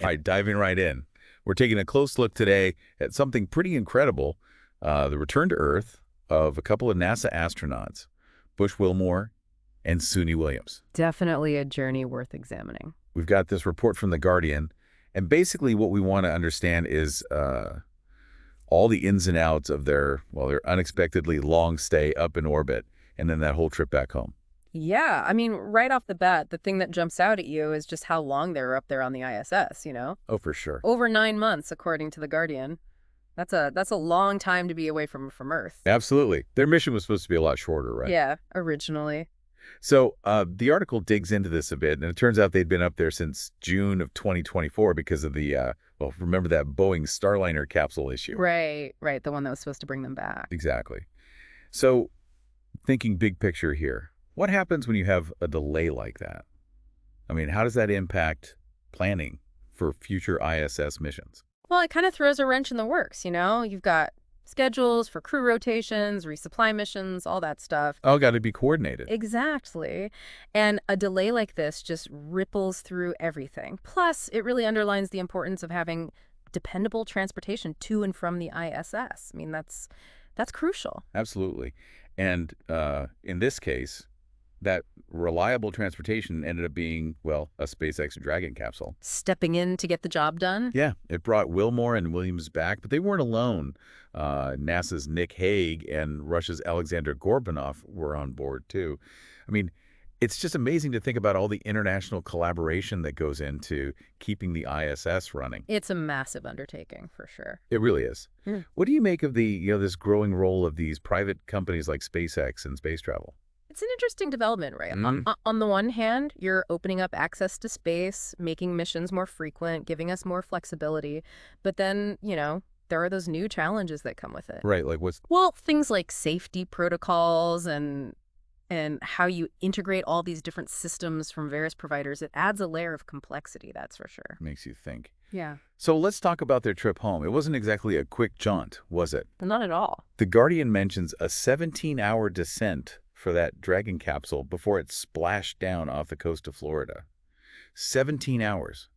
All right, diving right in. We're taking a close look today at something pretty incredible, the return to Earth of a couple of NASA astronauts, Bush Wilmore and Suni Williams. Definitely a journey worth examining. We've got this report from The Guardian, and basically what we want to understand is all the ins and outs of their unexpectedly long stay up in orbit, and then that whole trip back home. Yeah, I mean, right off the bat, the thing that jumps out at you is just how long they were up there on the ISS, you know? Oh, for sure. Over 9 months, according to The Guardian. That's a long time to be away from Earth. Absolutely. Their mission was supposed to be a lot shorter, right? Yeah, originally. So the article digs into this a bit, and it turns out they'd been up there since June of 2024 because of well, remember that Boeing Starliner capsule issue? Right, the one that was supposed to bring them back. Exactly. So thinking big picture here, what happens when you have a delay like that? I mean, how does that impact planning for future ISS missions? Well, it kind of throws a wrench in the works, you know? You've got schedules for crew rotations, resupply missions, all that stuff. Oh, got to be coordinated. Exactly. And a delay like this just ripples through everything. Plus, it really underlines the importance of having dependable transportation to and from the ISS. I mean, that's crucial. Absolutely. And in this case, that reliable transportation ended up being, well, a SpaceX Dragon capsule. Stepping in to get the job done? Yeah, it brought Wilmore and Williams back, but they weren't alone. NASA's Nick Hague and Russia's Aleksandr Gorbunov were on board, too. I mean, it's just amazing to think about all the international collaboration that goes into keeping the ISS running. It's a massive undertaking, for sure. It really is. Mm. What do you make of this growing role of these private companies like SpaceX in space travel? It's an interesting development, right? Mm. On the one hand, you're opening up access to space, making missions more frequent, giving us more flexibility. But then, there are those new challenges that come with it. Right, like what's... Well, things like safety protocols and how you integrate all these different systems from various providers. It adds a layer of complexity, that's for sure. Makes you think. Yeah. So let's talk about their trip home. It wasn't exactly a quick jaunt, was it? Not at all. The Guardian mentions a 17-hour descent for that Dragon capsule before it splashed down off the coast of Florida. 17 hours.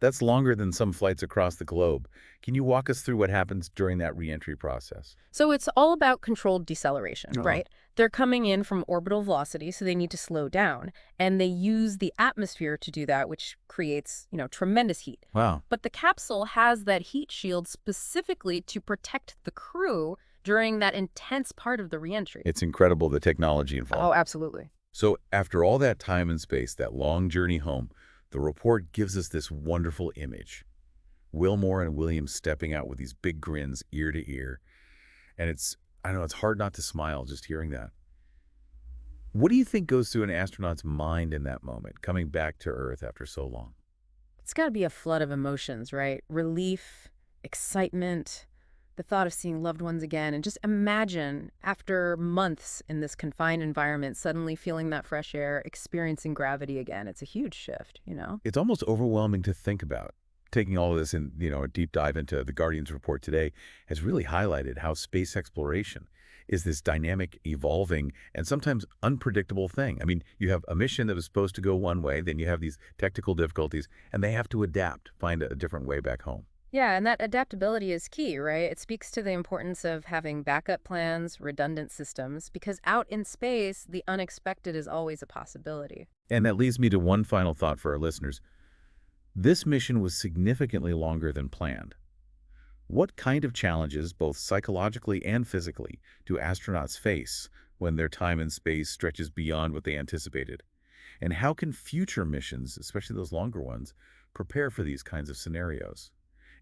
That's longer than some flights across the globe. Can you walk us through what happens during that reentry process? So it's all about controlled deceleration, Uh-huh. right? They're coming in from orbital velocity, so they need to slow down. And they use the atmosphere to do that, which creates, tremendous heat. Wow. But the capsule has that heat shield specifically to protect the crew during that intense part of the reentry. It's incredible, the technology involved. Oh, absolutely. So after all that time in space, that long journey home, the report gives us this wonderful image. Wilmore and Williams stepping out with these big grins ear to ear. And I know it's hard not to smile just hearing that. What do you think goes through an astronaut's mind in that moment, coming back to Earth after so long? It's got to be a flood of emotions, right? Relief, excitement, the thought of seeing loved ones again. And just imagine, after months in this confined environment, suddenly feeling that fresh air, experiencing gravity again. It's a huge shift, It's almost overwhelming to think about. Taking all of this in, a deep dive into the Guardian's report today has really highlighted how space exploration is this dynamic, evolving, and sometimes unpredictable thing. I mean, you have a mission that was supposed to go one way, then you have these technical difficulties, and they have to adapt, find a different way back home. Yeah, and that adaptability is key, right? It speaks to the importance of having backup plans, redundant systems, because out in space, the unexpected is always a possibility. And that leads me to one final thought for our listeners. This mission was significantly longer than planned. What kind of challenges, both psychologically and physically, do astronauts face when their time in space stretches beyond what they anticipated? And how can future missions, especially those longer ones, prepare for these kinds of scenarios?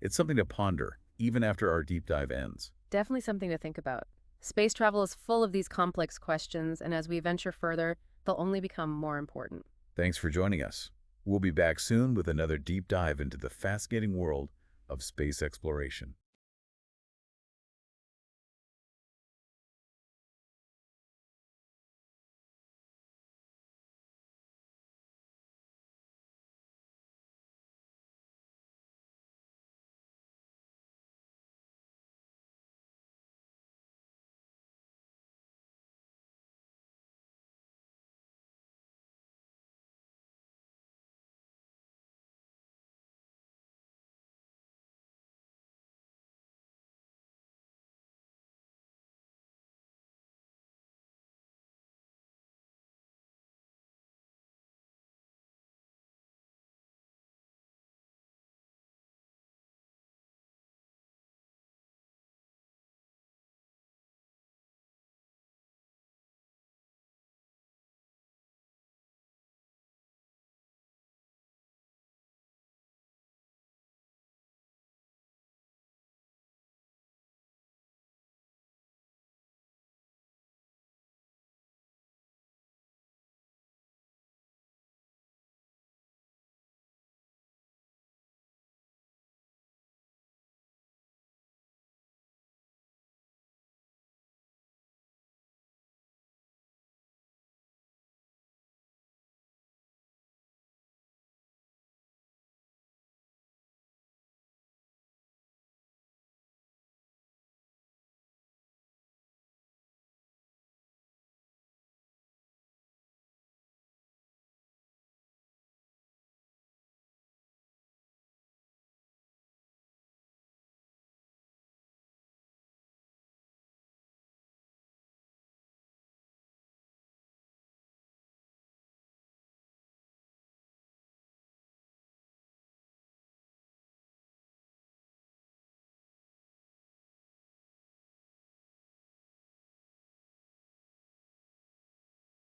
It's something to ponder, even after our deep dive ends. Definitely something to think about. Space travel is full of these complex questions, and as we venture further, they'll only become more important. Thanks for joining us. We'll be back soon with another deep dive into the fascinating world of space exploration.